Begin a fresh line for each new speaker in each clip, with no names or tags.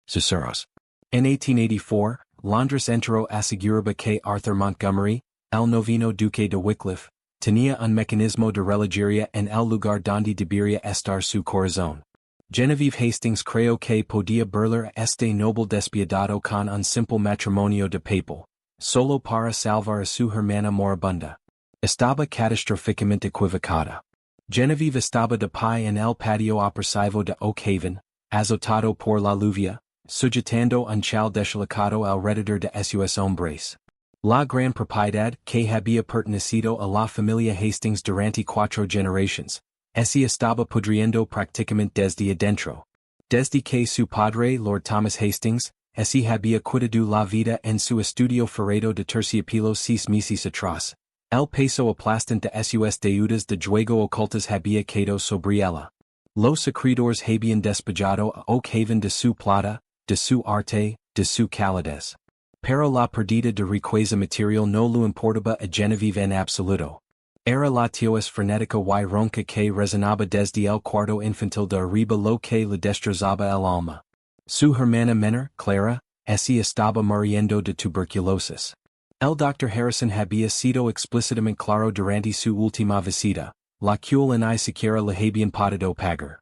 Susurros. En 1884, Londres entró aseguraba que Arthur Montgomery, el noveno Duque de Wycliffe, tenía un mecanismo de relojería en el lugar donde debería estar su corazón. Genevieve Hastings creyó que podía burlar a este noble despiadado con un simple matrimonio de papel, solo para salvar a su hermana moribunda. Estaba catastróficamente equivocada. Genevieve estaba de pie en el patio opresivo de Oak Haven, azotado por la lluvia, sujetando un chal deslocado alrededor de sus hombres. La gran propiedad, que había pertenecido a la familia Hastings durante 4 generaciones, estaba pudriendo prácticamente desde adentro. Desde que su padre, Lord Thomas Hastings, había cuidado la vida en su estudio ferrado de terciopelo 6 meses atrás. El peso aplastante de sus deudas de juego ocultas había caído sobre ella. Los acreedores habían despojado a Oak Haven de su plata, de su arte, de su calidez. Pero la pérdida de riqueza material no le importaba a Genevieve en absoluto. Era la tiosa frenética y ronca que resonaba desde el cuarto infantil de arriba lo que le destrozaba el alma. Su hermana menor, Clara, estaba muriendo de tuberculosis. El Dr. Harrison había sido explícitamente claro durante su última visita, la cual ni siquiera le habían podido pagar.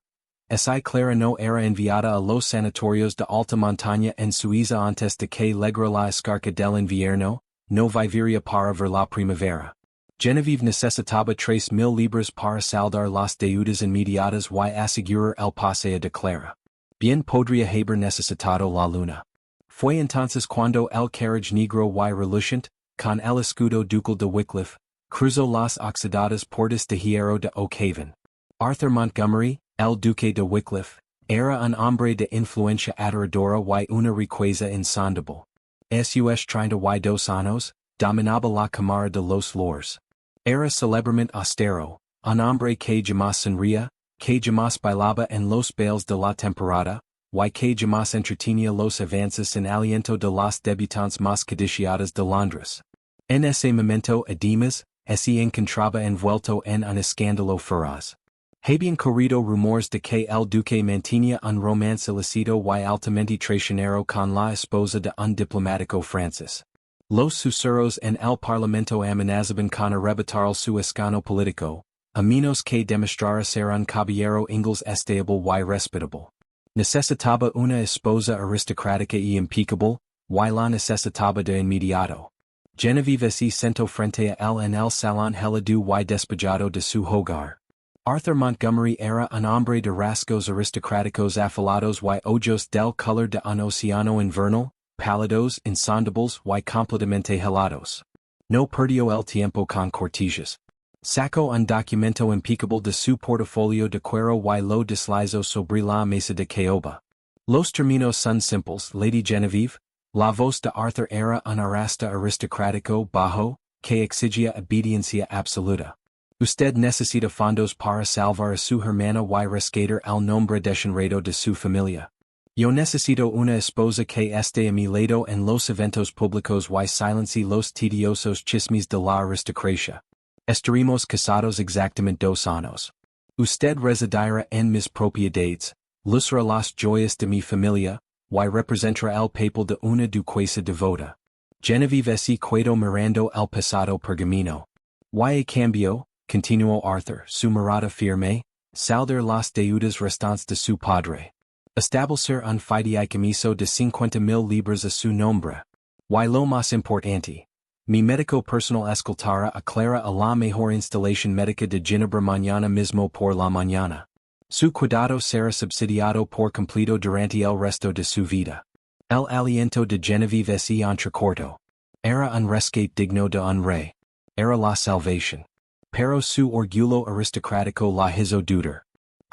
Clara no era enviada a los sanatorios de alta montaña en Suiza antes de que llegara la escarcha del invierno, no viviría para ver la primavera. Genevieve necesitaba 3,000 libras para saldar las deudas inmediatas y asegurar el paseo de Clara. Bien podría haber necesitado la luna. Fue entonces cuando el carriage negro y reluciente, con el escudo ducal de Wycliffe, cruzó las oxidadas puertas de hierro de Oak Haven. Arthur Montgomery, el duque de Wycliffe, era un hombre de influencia aterradora y una riqueza insondable. Sus 32 años, dominaba la cámara de los lords. Era celebremente austero, un hombre que jamás sonría, que jamás bailaba en los bailes de la temporada, y que jamás entretenía los avances en aliento de las debutantes más codiciadas de Londres. En ese momento además, se encontraba envuelto en un escándalo feroz. Habían corrido rumores de que el duque mantenía un romance ilícito y altamente traicionero con la esposa de un diplomático francés. Los susurros en el parlamento amenazaban con arrebatar su escaño político, a menos que demostrara ser un caballero inglés estable y respetable. Necesitaba una esposa aristocrática y impecable, y la necesitaba de inmediato. Genevieve se sentó frente a él en el salón helado y despojado de su hogar. Arthur Montgomery era un hombre de rasgos aristocráticos afilados y ojos del color de un océano invernal, pálidos, insondables y completamente helados. No perdió el tiempo con cortijas. Sacó un documento impecable de su portafolio de cuero y lo deslizó sobre la mesa de caoba. Los términos son simples, Lady Genevieve. La voz de Arthur era un arrasta aristocrático bajo, que exigía obediencia absoluta. Usted necesita fondos para salvar a su hermana y rescatar el nombre degenerado de su familia. Yo necesito una esposa que esté a mi lado en los eventos públicos y silencie los tediosos chismes de la aristocracia. Estaremos casados exactamente 2 años. Usted residirá en mis propiedades, lucirá las joyas de mi familia, y representará el papel de una duquesa devota. Genevieve se quedó mirando el pesado pergamino. Y a cambio, continuó Arthur, su mirada firme, saldar las deudas restantes de su padre. Establecer un fideicomiso de 50,000 libras a su nombre. Y lo más importante. Mi médico personal escoltará a Clara a la mejor instalación médica de Ginebra mañana mismo por la mañana. Su cuidado será subsidiado por completo durante el resto de su vida. El aliento de Genevieve se entrecortó. Era un rescate digno de un rey. Era la salvación. Pero su orgullo aristocrático la hizo dudar.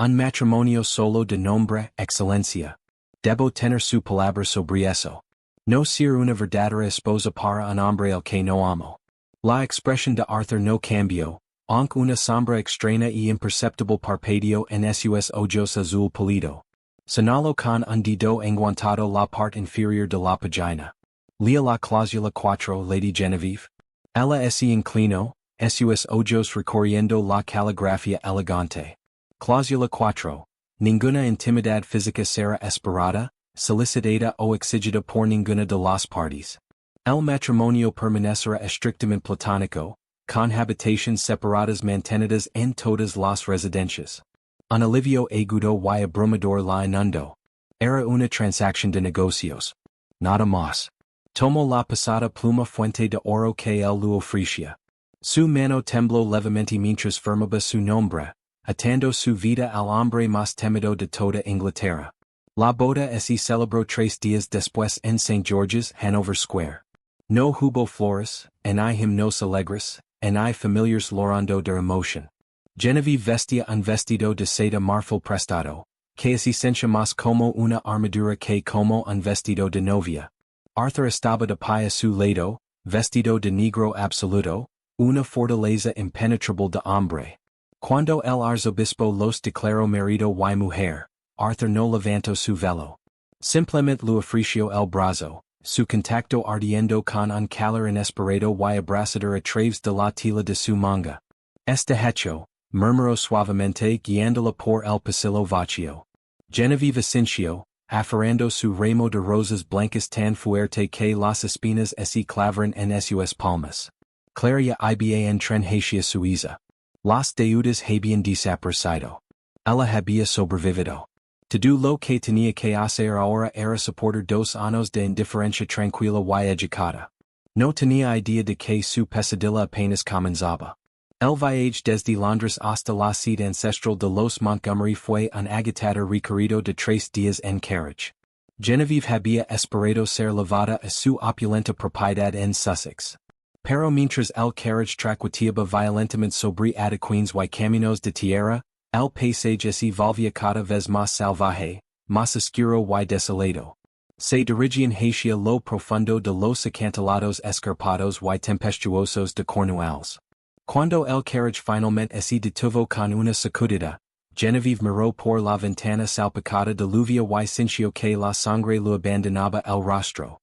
Un matrimonio solo de nombre, excelencia. Debo tener su palabra sobre eso. No ser una verdadera esposa para un hombre al que no amo. La expresión de Arthur no cambió, aunque una sombra extraña y imperceptible parpadeó en sus ojos azul pálido. Señaló con un dedo enguantado la parte inferior de la pagina. Lea la cláusula 4, Lady Genevieve. Ella se inclinó, sus ojos recorriendo la caligrafía elegante. Cláusula 4. Ninguna intimidad física será esperada, solicitada o exigida por ninguna de las partes. El matrimonio permanecerá estrictamente platónico, con habitaciones separadas mantenidas en todas las residencias. Un alivio agudo y abrumador la inundó. Era una transacción de negocios. Nada más. Tomó la pesada pluma fuente de oro que él le ofrecía. Su mano tembló levemente mientras firmaba su nombre, atando su vida al hombre más temido de toda Inglaterra. La boda se celebró 3 días después en St. George's, Hanover Square. No hubo flores, en hay himnos alegres, en hay familiars llorando de emoción. Genevieve vestía un vestido de seda marfil prestado, que es esencia más como una armadura que como un vestido de novia. Arthur estaba de pie a su lado, vestido de negro absoluto, una fortaleza impenetrable de hombre. Cuando el arzobispo los declaró marido y mujer, Arthur no levantó su velo. Simplemente le ofreció el brazo, su contacto ardiendo con un calor inesperado y abrasador a través de la tela de su manga. Este hecho, murmuró suavemente guiándola por el pasillo vacío. Genevieve asintió, aferrando su ramo de rosas blancas tan fuerte que las espinas se clavaron en sus palmas. Claria iba en tren hacia Suiza. Las deudas habían desaparecido. Ella había sobrevivido. Todo lo que tenía que hacer ahora era soportar 2 años de indiferencia tranquila y educada. No tenía idea de que su pesadilla apenas comenzaba. El viaje desde Londres hasta la sede ancestral de los Montgomery fue un agitador recorrido de 3 días en carriage. Genevieve había esperado ser llevada a su opulenta propiedad en Sussex. Pero mientras el carriage traqueteaba violentamente sobre adequines y caminos de tierra, el paisaje se volvía cada vez más salvaje, más oscuro y desolado. Se dirigían hacia lo profundo de los acantilados escarpados y tempestuosos de Cornwalls. Cuando el carriage finalmente se detuvo con una sacudida, Genevieve miró por la ventana salpicada de lluvia y sintió que la sangre le abandonaba el rostro.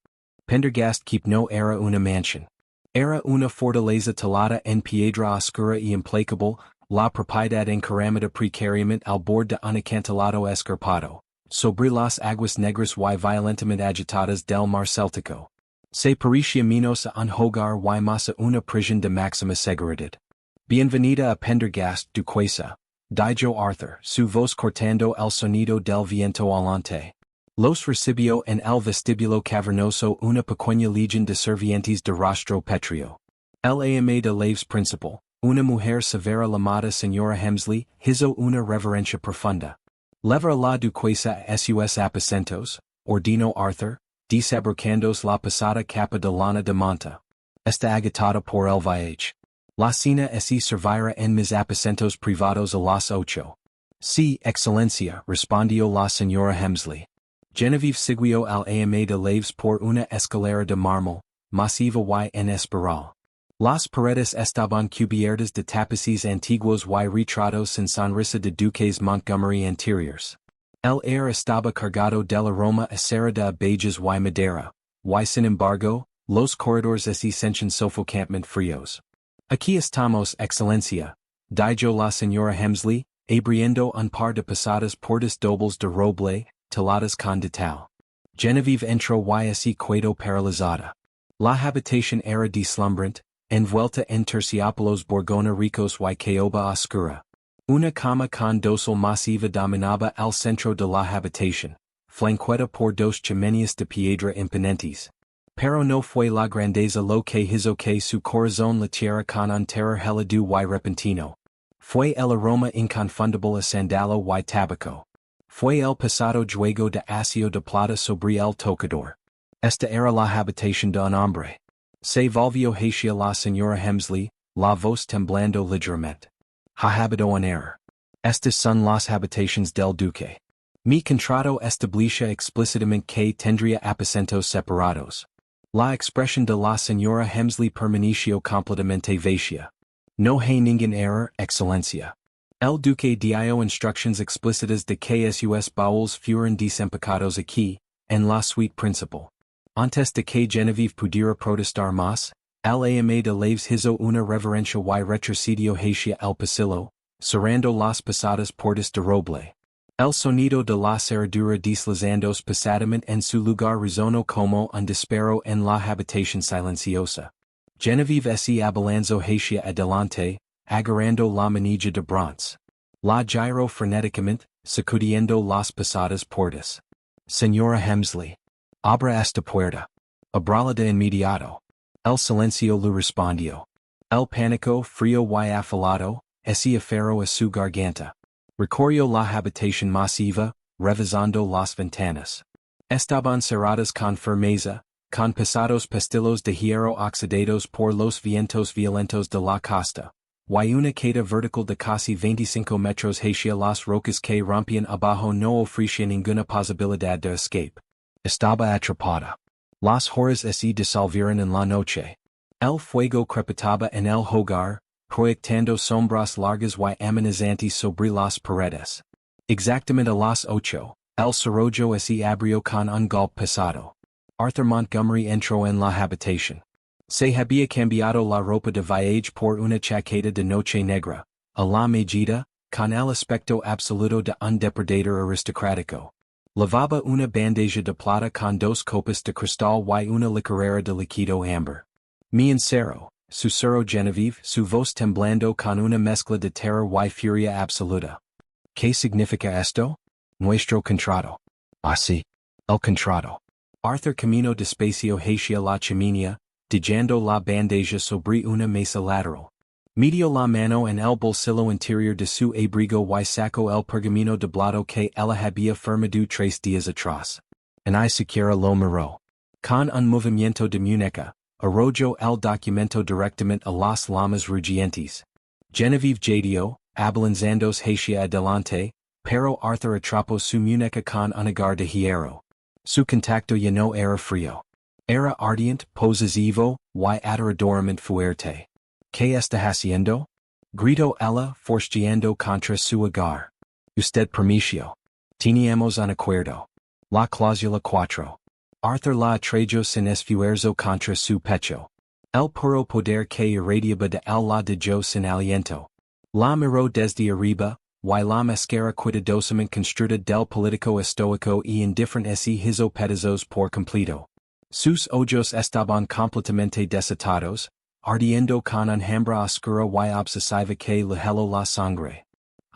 Pendergast Keep no era una mansión. Era una fortaleza talada en piedra oscura y implacable, la propiedad encaramada precariamente al borde de un acantilado escarpado, sobre las aguas negras y violentamente agitadas del mar Céltico. Se parecía menos a un hogar y más a una prisión de máxima seguridad. Bienvenida a Pendergast, Duquesa, dijo Arthur, su voz cortando el sonido del viento alante. Los recibió en el vestíbulo cavernoso una pequeña legión de servientes de rostro pétreo. El ama de Laves principal, una mujer severa llamada señora Hemsley, hizo una reverencia profunda. Levar la duquesa a sus aposentos, ordenó Arthur, desabrocándos la pesada capa de lana de manta. Está agitada por el viaje. La cena se servirá en mis aposentos privados a las 8. Sí, excelencia, respondió la señora Hemsley. Genevieve siguió al ama de Laves por una escalera de mármol, masiva y en espiral. Las paredes estaban cubiertas de tapices antiguos y retratos sin sonrisa de duques Montgomery anteriores. El aire estaba cargado del aroma a cera de abejas y madera, y sin embargo, los corredores se sentían sofocantmente fríos. Aquí estamos, excelencia, dijo la señora Hemsley, abriendo un par de pesadas puertas dobles de roble, taladas con detal. Genevieve entró y se quedó paralizada. La habitación era deslumbrante, envuelta en terciopelos borgona ricos y caoba oscura. Una cama con dosel masiva dominaba el centro de la habitación, flanqueada por 2 chimeneas de piedra imponentes. Pero no fue la grandeza lo que hizo que su corazón latiera con un terror helado y repentino. Fue el aroma inconfundible a sandalo y tabaco. Fue el pesado juego de acio de plata sobre el tocador. Esta era la habitación de un hombre. Se volvió hacia la señora Hemsley, la voz temblando ligeramente. Ha habitado en error. Estas son las habitaciones del duque. Mi contrato establecia explícitamente que tendría aposentos separados. La expresión de la señora Hemsley permaneció completamente vacía. No hay ningún error, excelencia. El duque dio instrucciones explícitas de que sus baúles fueran desempacados aquí, en la suite principal. Antes de que Genevieve pudiera protestar más, el ama de Laves hizo una reverencia y retrocedió hacia el pasillo, cerrando las pesadas puertas de roble. El sonido de la cerradura deslizandos pesadamente en su lugar resonó como un disparo en la habitación silenciosa. Genevieve se abalanzó hacia adelante, agarrando la manilla de bronce. La giró frenéticamente, sacudiendo las pesadas puertas. Señora Hemsley. Abra esta puerta. Abrala de inmediato. El silencio le respondió. El pánico frío y afilado, ese aferró a su garganta. Recorrió la habitación masiva, revisando las ventanas. Estaban cerradas con firmeza, con pesados pestillos de hierro oxidados por los vientos violentos de la costa. Y una queda vertical de casi 25 metros hacia las rocas que rompían abajo no ofrecía ninguna posibilidad de escape. Estaba atrapada. Las horas se disolvieron en la noche. El fuego crepitaba en el hogar, proyectando sombras largas y amenazantes sobre las paredes. Exactamente a las 8, el cerrojo se abrió con un golpe pesado. Arthur Montgomery entró en la habitación. Se había cambiado la ropa de viaje por una chaqueta de noche negra, a la medida, con el aspecto absoluto de un depredador aristocrático. Lavaba una bandeja de plata con dos copas de cristal y una licorera de líquido amber. Me encerró, susurró Genevieve, su voz temblando con una mezcla de terror y furia absoluta. ¿Qué significa esto? Nuestro contrato. Ah, sí. El contrato. Arthur caminó despacio hacia la chimenea, dejando la bandeja sobre una mesa lateral. Metió la mano en el bolsillo interior de su abrigo y sacó el pergamino doblado que ella había firmado 3 días atrás. En y siquiera lo miró. Con un movimiento de muñeca, arrojó el documento directamente a las llamas rugientes. Genevieve jadeó, abalanzándose hacia adelante, pero Arthur atrapó su muñeca con un agar de hierro. Su contacto ya no era frío. Era ardiente, posesivo, y aterradoramente fuerte. ¿Qué está haciendo? Gritó ella, forcejeando contra su agar. Usted permiso. Teníamos un acuerdo. La cláusula 4. Arthur la atrayó sin esfuerzo contra su pecho. El puro poder que irradiaba de él la dejó sin aliento. La miró desde arriba, y la máscara cuidadosamente construida del político estoico y indiferente se hizo pedazos por completo. Sus ojos estaban completamente desatados, ardiendo con un hambre oscura y obsesiva que le heló la sangre.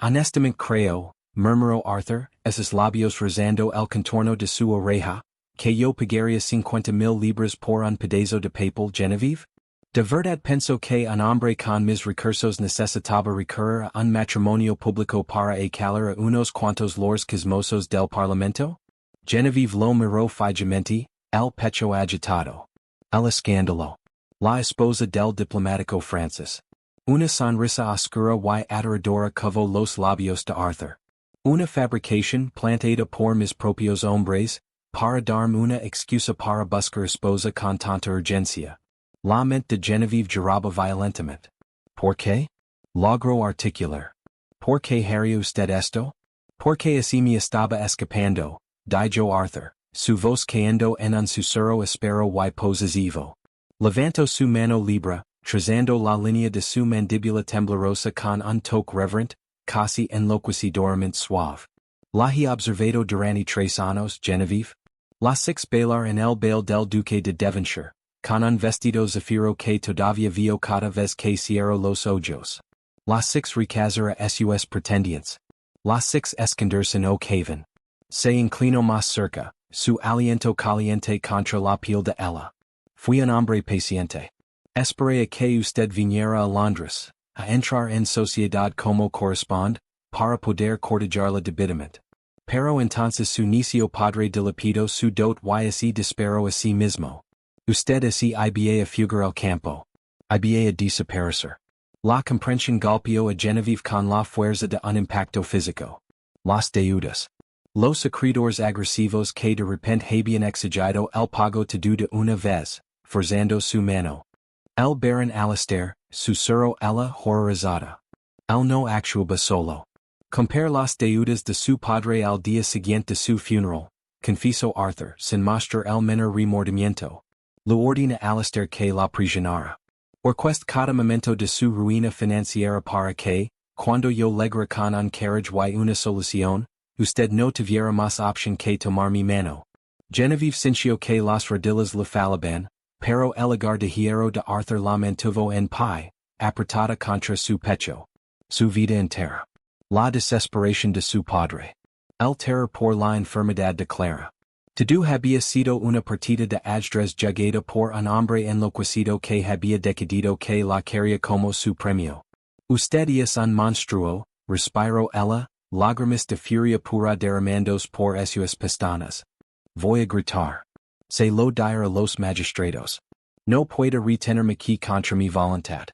Honestamente creo, murmuró Arthur, esos labios rozando el contorno de su oreja, que yo pagaría 50,000 libras por un pedazo de papel, Genevieve? ¿De verdad pensó que un hombre con mis recursos necesitaba recurrir a un matrimonio público para acalar a unos cuantos lords chismosos del Parlamento? Genevieve lo miró fijamente, el pecho agitado. El escándalo. La esposa del diplomático Francis. Una sonrisa oscura y aterradora covó los labios de Arthur. Una fabricación plantada por mis propios hombres, para darme una excusa para buscar esposa con tanta urgencia. La mente de Genevieve giraba violentamente. ¿Por qué? Logró articular. ¿Por qué haría usted esto? ¿Por qué así me estaba escapando? Dijo Arthur, su voz cayendo en un susurro áspero y posesivo. Levantó su mano libre, trazando la línea de su mandíbula temblorosa con un toque reverent, casi enloquecidoramente suave. La he observado durante 3 años, Genevieve. La 6 bailar en el baile del Duque de Devonshire, con un vestido zafiro que todavía veo cada vez que cierro los ojos. La 6 recazar a sus pretendientes. La 6 esconderse en Oak Haven. Se inclinó más cerca, su aliento caliente contra la piel de ella. Fui un hombre paciente. Esperé a que usted viniera a Londres, a entrar en sociedad como corresponde, para poder cortejarla debidamente. Pero entonces su necio padre dilapidó su dote y se disparó a sí mismo. Usted se iba a fugar al campo. Iba a desaparecer. La comprensión golpeó a Genevieve con la fuerza de un impacto físico. Las deudas. Los acreedores agresivos que de repente habían exigido el pago todo de una vez, forzando su mano. El baron Alistair, susurró ella horrorizada. Él no actuaba solo. Compare las deudas de su padre al día siguiente de su funeral, confesó Arthur sin mostrar el menor remordimiento. Le ordena Alistair que la prisionara. Orquest cada momento de su ruina financiera para que, cuando yo legre con un carriage y una solución, usted no tuviera más opción que tomar mi mano. Genevieve sintió que las rodillas le falaban, pero el hogar de hierro de Arthur la mantuvo en pie, apretada contra su pecho. Su vida entera. La desesperación de su padre. El terror por la enfermedad de Clara. Todo había sido una partida de ajedrez jugada por un hombre enloquecido que había decidido que la quería como su premio. Usted es un monstruo, respiró ella, lágrimas de furia pura derramándose por sus pestañas. Voy a gritar. Se lo diré a los magistrados. No puedo retenerme aquí contra mi voluntad.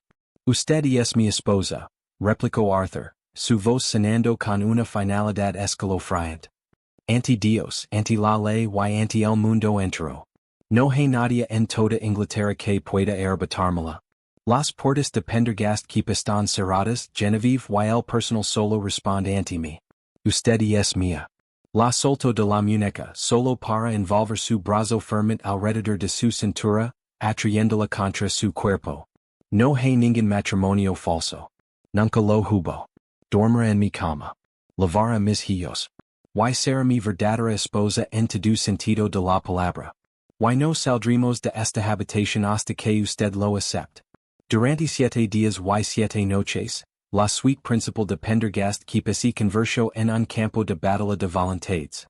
Usted es mi esposa, replicó Arthur, su voz sonando con una finalidad escalofriante. Anti Dios, anti la ley y anti el mundo entero. No hay nadie en toda Inglaterra que pueda arrebatármela. Las puertas de Pendergast que están cerradas, Genevieve y el personal solo responde ante mí. Usted es mía. La soltó de la muñeca solo para envolver su brazo firme alrededor de su cintura, atrayéndola contra su cuerpo. No hay ningún matrimonio falso. Nunca lo hubo. Dormirá en mi cama. Lavará mis hijos. Y será mi verdadera esposa en todo sentido de la palabra. Y no saldremos de esta habitación hasta que usted lo acepte. Durante 7 días y 7 noches, la suite principal de Pendergast que se convirtió en un campo de batalla de voluntades.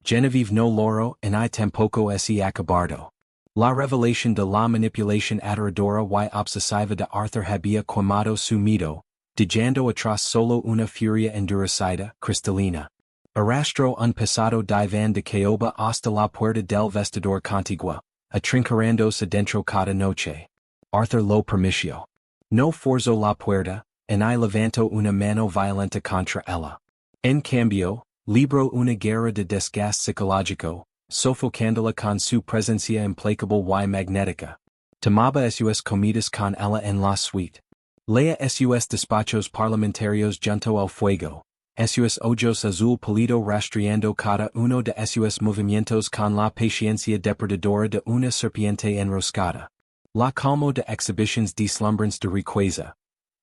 Genevieve no loro en I tampoco se acabado. La revelación de la manipulación aterradora y obsesiva de Arthur había quemado su miedo, dejando atrás solo una furia endurecida, cristalina. Arrastró un pesado diván de caoba hasta la puerta del vestidor contigua, atrincarándose dentro cada noche. Arthur lo permitió. No forzó la puerta, en I levantó una mano violenta contra ella. En cambio, libró una guerra de desgaste psicológico, sofocándola con su presencia implacable y magnética. Tomaba sus comidas con ella en la suite. Leía sus despachos parlamentarios junto al fuego. Sus ojos azul pálido rastreando cada uno de sus movimientos con la paciencia depredadora de una serpiente enroscada. La calmo de exhibiciones deslumbrantes de riqueza.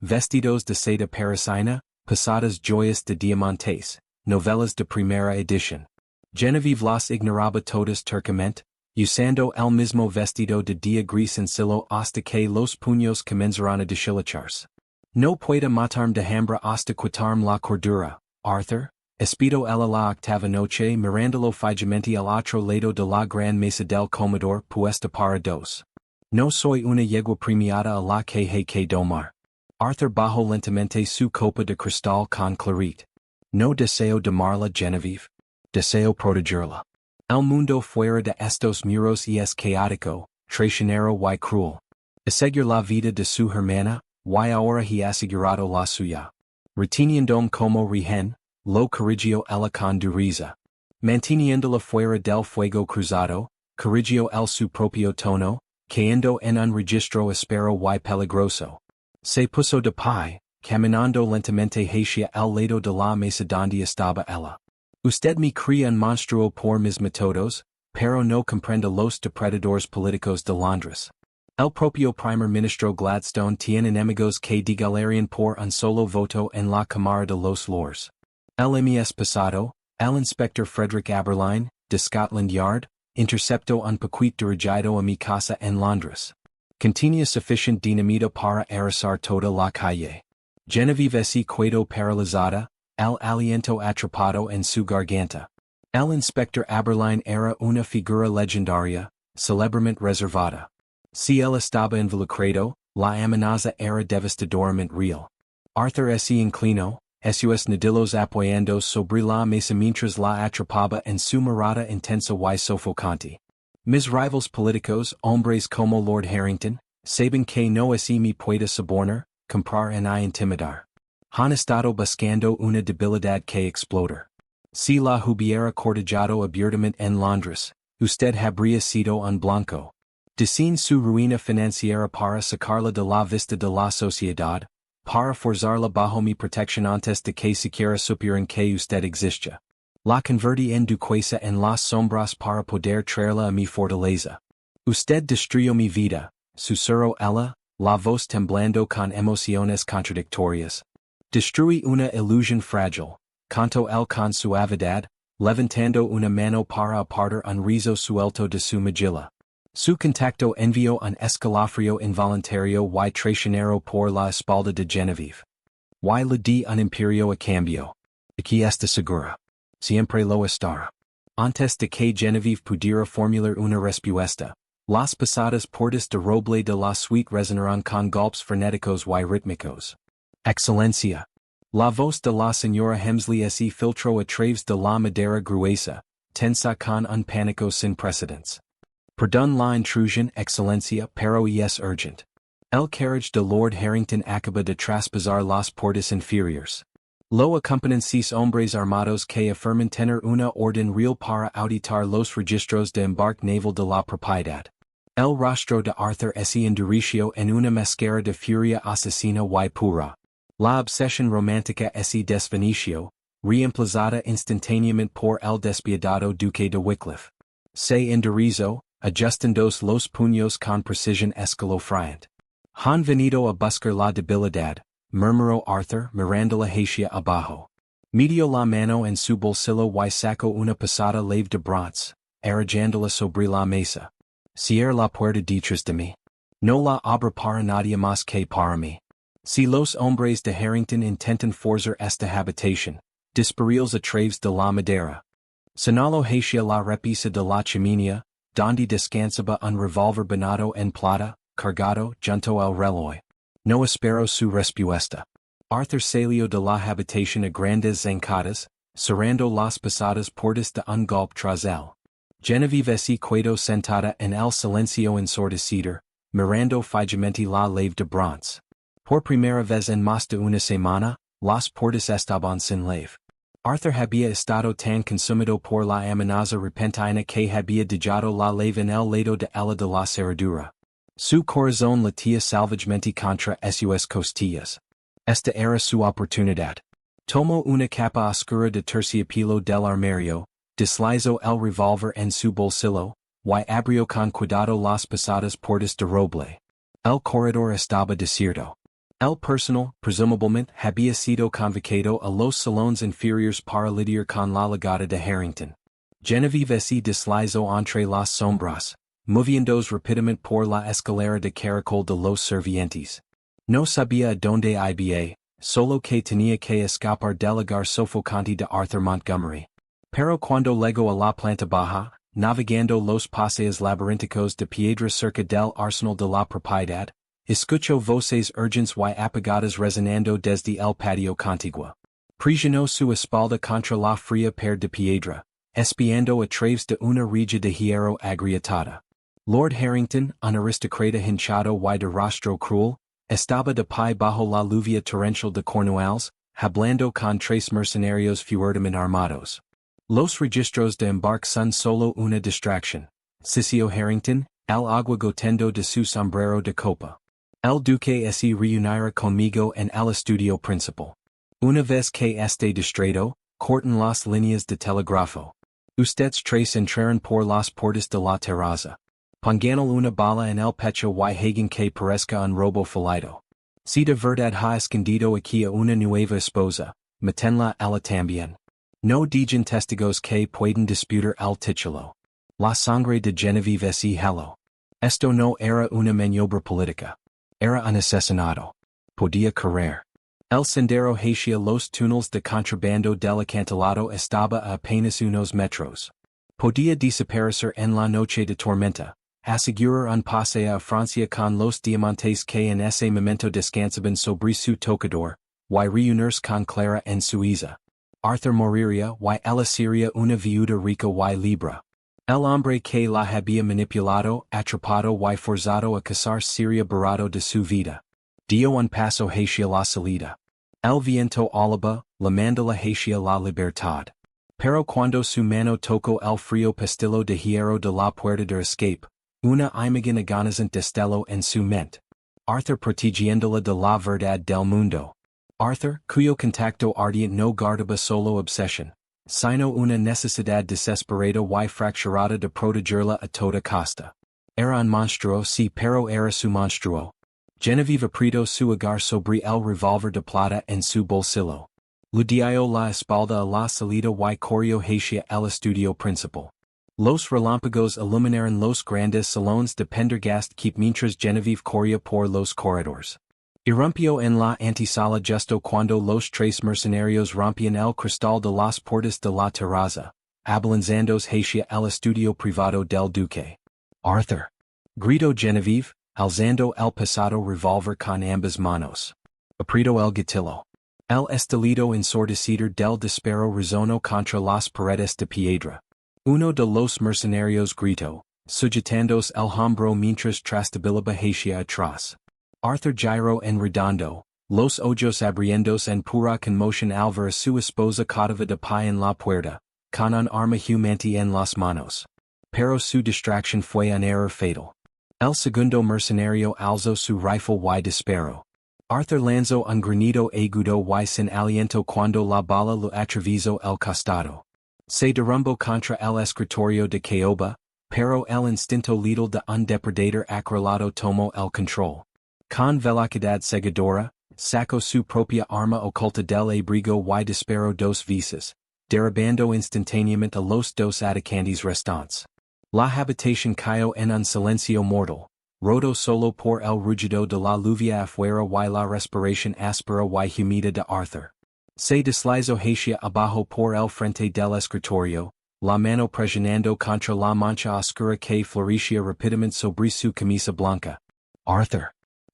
Vestidos de seda parisina, pesadas joyas de diamantes, novelas de primera edición. Genevieve las ignoraba todas tercamente, usando el mismo vestido de día gris en silo hasta que los puños comenzaron a deshilacharse. No puede matarme de hambre hasta quitarme la cordura, Arthur, espero ella la octava noche mirándolo fijamente al otro lado de la gran mesa del comedor puesta para dos. No soy una yegua premiada a la que hay que domar. Arthur bajó lentamente su copa de cristal con claret. No deseo domarla, Genevieve. Deseo protegerla. El mundo fuera de estos muros es caótico, traicionero y cruel. Asegurar la vida de su hermana, y ahora he asegurado la suya. Reteniéndome como rehén, lo corrigió ella con dureza. Manteniéndola fuera del fuego cruzado, corrigió el su propio tono, cayendo en un registro áspero y peligroso. Se puso de pie, caminando lentamente hacia el lado de la mesa donde estaba ella. Usted me cría un monstruo por mis métodos, pero no comprende los depredadores políticos de Londres. El propio primer ministro Gladstone tiene enemigos que digalarían por un solo voto en la Cámara de los Lords. El mes pasado, el inspector Frederick Aberline, de Scotland Yard, interceptó un paquete dirigido a mi casa en Londres. Contenía suficient dinamita para arrasar toda la calle. Genevieve se quedó paralizada, el aliento atrapado en su garganta. El inspector Aberline era una figura legendaria, célebremente reservada. Si él estaba involucrado, la amenaza era devastadoramente real. Arthur se inclinó, sus nudillos apoyando sobre la mesa mientras la atrapaba en su mirada intensa y sofocante. Mis rivals políticos, hombres como Lord Harrington, saben que no se me puede sobornar, comprar ni intimidar. Han estado buscando una debilidad que explotar. Si la hubiera cortejado abiertamente en Londres, usted habría sido un blanco. Sin su ruina financiera para sacarla de la vista de la sociedad, para forzarla bajo mi protección antes de que siquiera supieran que usted existe. La convertí en duquesa en las sombras para poder traerla a mi fortaleza. Usted destruyó mi vida, susurró ella, la voz temblando con emociones contradictorias. Destruí una ilusión frágil, canto el con suavidad, levantando una mano para apartar un rizo suelto de su mejilla. Su contacto envió un escalofrío involuntario y traicionero por la espalda de Genevieve. Y le di un imperio a cambio. Aquí está segura. Siempre lo estará. Antes de que Genevieve pudiera formular una respuesta, las pesadas puertas de roble de la suite resonaron con golpes frenéticos y rítmicos. Excelencia. La voz de la señora Hemsley se filtró a través de la madera gruesa, tensa con un pánico sin precedentes. Perdón la intrusión, Excelencia, pero es urgent. El carriage de Lord Harrington acaba de traspasar las puertas inferiores. Lo acompañan 6 hombres armados que afirman tener una orden real para auditar los registros de embarque naval de la propiedad. El rostro de Arthur se endureció en una máscara de furia asesina y pura. La obsesión romántica se desvaneció, reemplazada instantáneamente por el despiadado Duque de Wycliffe. Se enderezó, ajustando los puños con precisión escalofriante. Han venido a buscar la debilidad, murmuró Arthur mirándola hacia abajo. Metió la mano en su bolsillo y sacó una pesada lave de bronce, arrojándola sobre la mesa. Cierra la puerta detrás de mí. No la abra para nadie más que para mí. Si los hombres de Harrington intentan forzar esta habitación, disparíos a través de la madera. Señaló hacia la repisa de la chimenea, donde descansaba un revólver banado en plata, cargado junto al reloj. No espero su respuesta. Arthur salió de la habitación a grandes zancadas, cerrando las pesadas puertas de un golpe tras él. Genevieve se quedó sentada en el silencio ensordecido, mirando fijamente la lave de bronce. Por primera vez en más de una semana, las puertas estaban sin lave. Arthur había estado tan consumido por la amenaza repentina que había dejado la lave en el lado de ella de la cerradura. Su corazón latía salvajemente contra sus costillas. Esta era su oportunidad. Tomó una capa oscura de terciopelo del armario, deslizó el revólver en su bolsillo, y abrió con cuidado las pesadas puertas de roble. El corredor estaba desierto. El personal, presumiblemente, había sido convocado a los salones inferiores para lidiar con la llegada de Harrington. Genevieve se deslizó entre las sombras, moviéndose rápidamente por la escalera de caracol de los servientes. No sabía a dónde iba, solo que tenía que escapar del lugar sofocante de Arthur Montgomery. Pero cuando llegó a la planta baja, navegando los paseos laberínticos de piedra cerca del arsenal de la propiedad, escuchó voces urgentes y apagadas resonando desde el patio contiguo. Presionó su espalda contra la fría pared de piedra, espiando a través de una rilla de hierro agrietada. Lord Harrington, un aristócrata hinchado y de rostro cruel, estaba de pie bajo la lluvia torrencial de Cornwalls, hablando con 3 mercenarios fuertemente armados. Los registros de embarque son solo una distracción. Sisio Harrington, el agua goteando de su sombrero de copa. El Duque se reunirá conmigo en el estudio principal. Una vez que esté distraído, corten las líneas de telégrafo. Ustedes 3 entrarán por las puertas de la terraza. Ponganle una bala en el pecho y hagan que parezca un robo fallido. Si de verdad ha escondido aquí a una nueva esposa, matenla ella también. No digan testigos que pueden disputar el título. La sangre de Genevieve se heló. Esto no era una maniobra política. Era un asesinato. Podía correr. El sendero hacia los túneles de contrabando del acantilado estaba a apenas unos metros. Podía desaparecer en la noche de tormenta, asegurar un paseo a Francia con los diamantes que en ese momento descansaban sobre su tocador, y reunirse con Clara en Suiza. Arthur moriría y ella sería una viuda rica y libre. El hombre que la había manipulado, atrapado y forzado a casarse sería barato de su vida. Dio un paso hacia la salida. El viento alaba, la mandala hacia la libertad. Pero cuando su mano tocó el frío pestillo de hierro de la puerta de escape, una imagen agonizante destelló en su mente. Arthur protegiéndola de la verdad del mundo. Arthur, cuyo contacto ardiente no guardaba solo obsesión, sino una necesidad desesperada y fracturada de protegerla a toda costa. Era un monstruo sí, pero era su monstruo. Genevieve apretó su hogar sobre el revólver de plata en su bolsillo. Ludio la espalda a la salida y correo hacia el estudio principal. Los relámpagos iluminaron los grandes salones de Pendergast keep mientras Genevieve corría por los corredores. Irrumpió en la antesala justo cuando los tres mercenarios rompían el cristal de las puertas de la terraza, abalanzándose hacia el estudio privado del Duque. Arthur! Gritó Genevieve, alzando el pesado revólver con ambas manos. Apretó el gatillo. El estallido ensordecido del disparo resonó contra las paredes de piedra. Uno de los mercenarios gritó, sujetándose el hombro mientras trastabilaba hacia atrás. Arthur giró en redondo, los ojos abriéndose en pura conmoción al ver a su esposa cadáver de pie en la puerta, con un arma humante en las manos. Pero su distracción fue un error fatal. El segundo mercenario alzó su rifle y disparó. Arthur lanzó un granido agudo y sin aliento cuando la bala lo atravesó el costado. Se derrumbó contra el escritorio de caoba, pero el instinto letal de un depredador acorralado tomó el control. Con velocidad cegadora, sacó su propia arma oculta del abrigo y disparó dos veces, derribando instantáneamente a los dos atacantes restantes. La habitación cayó en un silencio mortal, roto solo por el rugido de la lluvia afuera y la respiración áspera y húmeda de Arthur. Se deslizó hacia abajo por el frente del escritorio, la mano presionando contra la mancha oscura que florecía rápidamente sobre su camisa blanca. Arthur!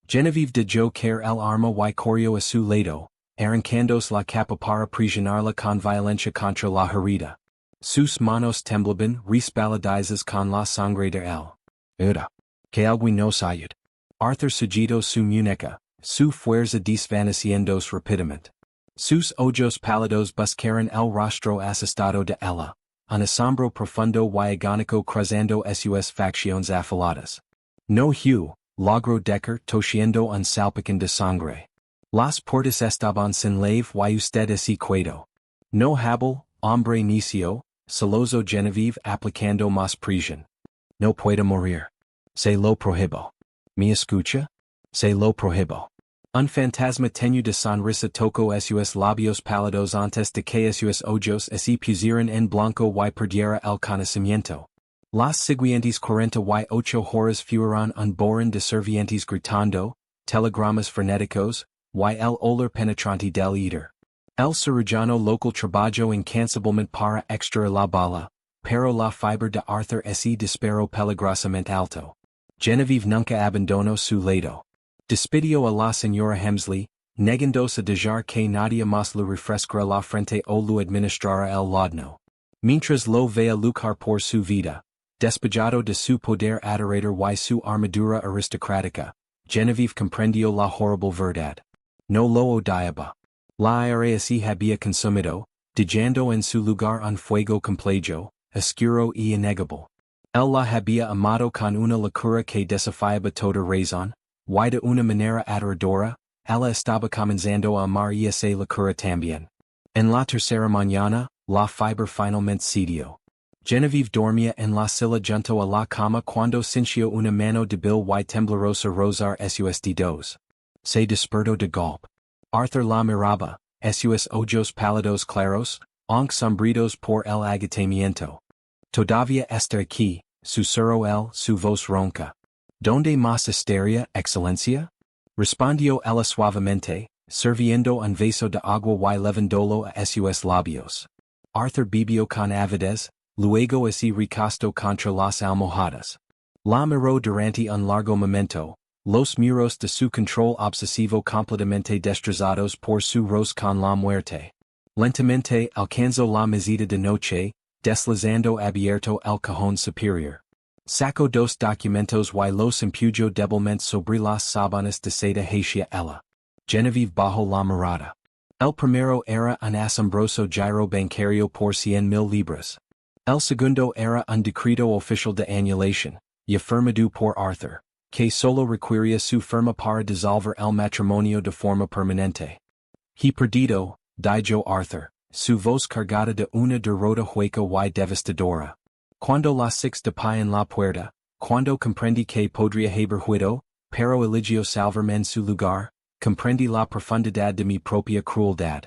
Genevieve dejó caer el arma y corrió a su lado, arrancándose la capa para presionarla con violencia contra la herida. Sus manos temblaban resbaladizadas con la sangre de él. Era. Que alguien nos ayude. Arthur sujetó su muñeca, su fuerza desvaneciéndose rápidamente. Sus ojos pálidos buscaron el rostro asustado de ella, un asombro profundo y agónico cruzando sus facciones afiladas. No Hugh, logró Decker tosiendo un salpicón de sangre. Las puertas estaban sin llave y usted así quedó. No habla, hombre necio, celoso Genevieve aplicando más presión. No puedo morir. Se lo prohíbo. ¿Me escucha? Se lo prohíbo. Un fantasma tenue de sonrisa tocó sus labios pálidos antes de que sus ojos se pusieran en blanco y perdiera el conocimiento. Las siguientes 48 horas fueron un borrón de servientes gritando, telegramas frenéticos, y el olor penetrante del éter. El cirujano local trabajó incansablemente para extraer la bala, pero la fibra de Arthur se disparó peligrosamente alto. Genevieve nunca abandonó su lado. Despidió a la señora Hemsley, negándose a dejar que nadie más le refrescara la frente o lo administrara el laudanum. Mientras lo veía luchar por su vida, despojado de su poder adorador y su armadura aristocrática, Genevieve comprendió la horrible verdad. No lo odiaba. La ira se había consumido, dejando en su lugar un fuego complejo, oscuro y innegable. Él la había amado con una locura que desafiaba toda razón, y de una manera aterradora, ella estaba comenzando a amar y esa locura también. En la tercera mañana, la fibra finalmente cedió. Genevieve dormía en la silla junto a la cama cuando sintió una mano débil y temblorosa rozar sus dedos. Se despertó de golpe. Arthur la miraba, sus ojos pálidos claros, aunque sombridos por el agotamiento. Todavía está aquí, susurró él, su voz ronca. ¿Dónde más estaría, excelencia? Respondió ella suavemente, sirviendo un vaso de agua y levándolo a sus labios. Arthur bebió con avidez, luego se recostó contra las almohadas. La miró durante un largo momento, los muros de su control obsesivo completamente destrozados por su roce con la muerte. Lentamente alcanzó la mesita de noche, deslizando abierto el cajón superior. Sacó dos documentos y los empujó débilmente sobre las sábanas de seda hacia ella. Genevieve bajó la mirada. El primero era un asombroso giro bancario por 100,000 libras. El segundo era un decreto oficial de anulación, y firmado por Arthur, que solo requería su firma para dissolver el matrimonio de forma permanente. He perdido, dijo Arthur, su voz cargada de una derrota hueca y devastadora. Cuando las 6 de pie en la puerta, cuando comprendí que podría haber huido, pero eligió salvarme en su lugar, comprendí la profundidad de mi propia crueldad.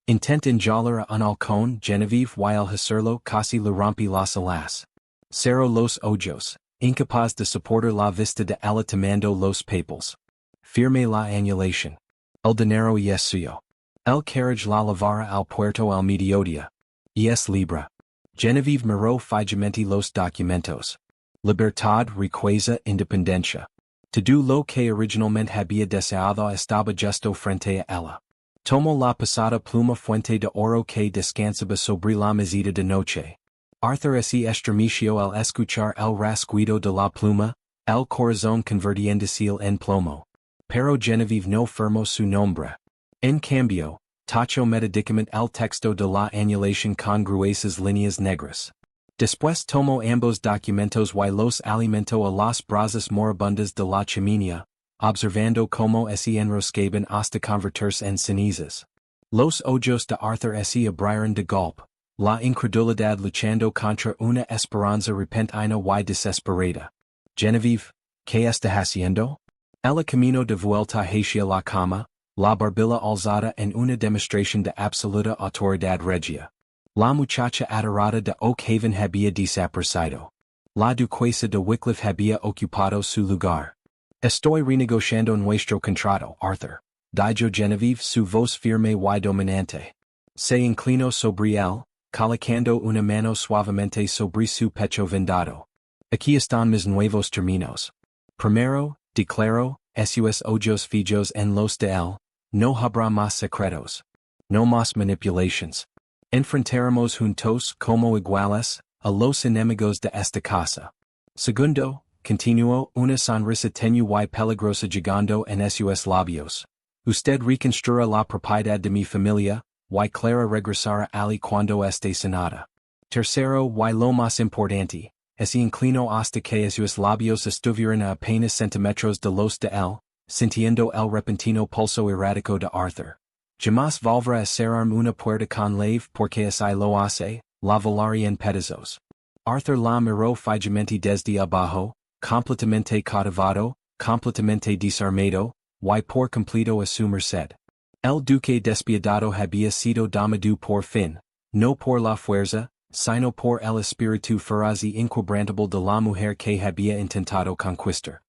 Intent enjalara un halcón Genevieve y el hacerlo casi le rompí las alas. Cerró los ojos, incapaz de soportar la vista de ella tomando los papels. Firme la annulación. El dinero y es suyo. El carriage la lavara al puerto al mediodía. Y es libre. Genevieve miró fijamente los documentos. Libertad, riqueza, independencia. Todo lo que originalmente había deseado estaba justo frente a ella. Tomó la pesada pluma fuente de oro que descansaba sobre la mesita de noche. Arthur se estremeció al escuchar el rasguido de la pluma, el corazón convirtiéndose en plomo. Pero Genevieve no firmó su nombre. En cambio, tachó metadicamente el texto de la annulación con gruesas líneas negras. Después tomó ambos documentos y los alimentó a las brasas moribundas de la chimenea, observando cómo se enroscaban hasta convertirse en cenizas. Los ojos de Arthur se abrieron de golpe, la incredulidad luchando contra una esperanza repentina y desesperada. Genevieve, ¿qué está haciendo? El camino de vuelta hacia la cama, la barbilla alzada en una demostración de absoluta autoridad regia. La muchacha adorada de Oakhaven había desaparecido. La duquesa de Wycliffe había ocupado su lugar. Estoy renegociando nuestro contrato, Arthur. Dijo Genevieve su voz firme y dominante. Se inclinó sobre él, colocando una mano suavemente sobre su pecho vendado. Aquí están mis nuevos términos. Primero, declaro, esos ojos fijos en los de él, no habrá más secretos. No más manipulations. Enfrentaremos juntos como iguales a los enemigos de esta casa. Segundo, continuó una sonrisa tenue y peligrosa llegando en esos labios. Usted reconstruirá la propiedad de mi familia, y Clara regresará allí cuando esté sanada. Tercero y lo más importante, se inclinó hasta que esos labios estuvieran a apenas centímetros de los de él, sintiendo el repentino pulso errático de Arthur. Jamás volverá a cerrarme una puerta con lave porque si lo hace, la volaré en pedazos. Arthur la miró fijamente desde abajo, completamente cautivado, completamente desarmado, y por completo a su merced. El duque despiadado había sido domado por fin, no por la fuerza, sino por el espíritu feroz y inquebrantable de la mujer que había intentado conquistar.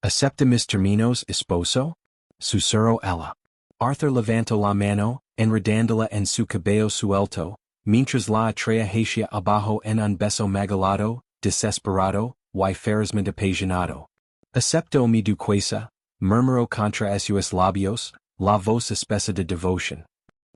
¿Acepta mis términos, esposo? Susurró ella. Arthur levantó la mano, enredándola en su cabello suelto, mientras la atraía hacia abajo en un beso magalado, desesperado, y ferozmente apasionado. Aceptó mi duquesa, murmuró contra esos labios, la voz espesa de devoción.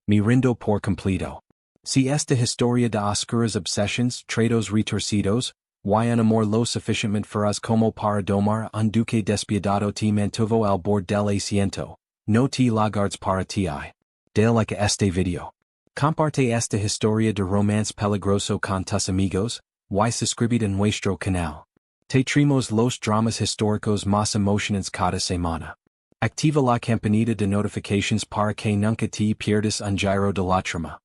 Me rindo por completo. Si esta historia de oscuras obsesiones, tratos retorcidos, y un amor lo suficientemente feroz como para domar un duque despiadado te mantuvo al borde del asiento, no te lagardes para ti. Dale like a este video. Comparte esta historia de romance peligroso con tus amigos, y suscríbete en nuestro canal. Te traemos los dramas históricos más emocionantes cada semana. Activa la campanita de notifications para que nunca te pierdas un giro de la trama.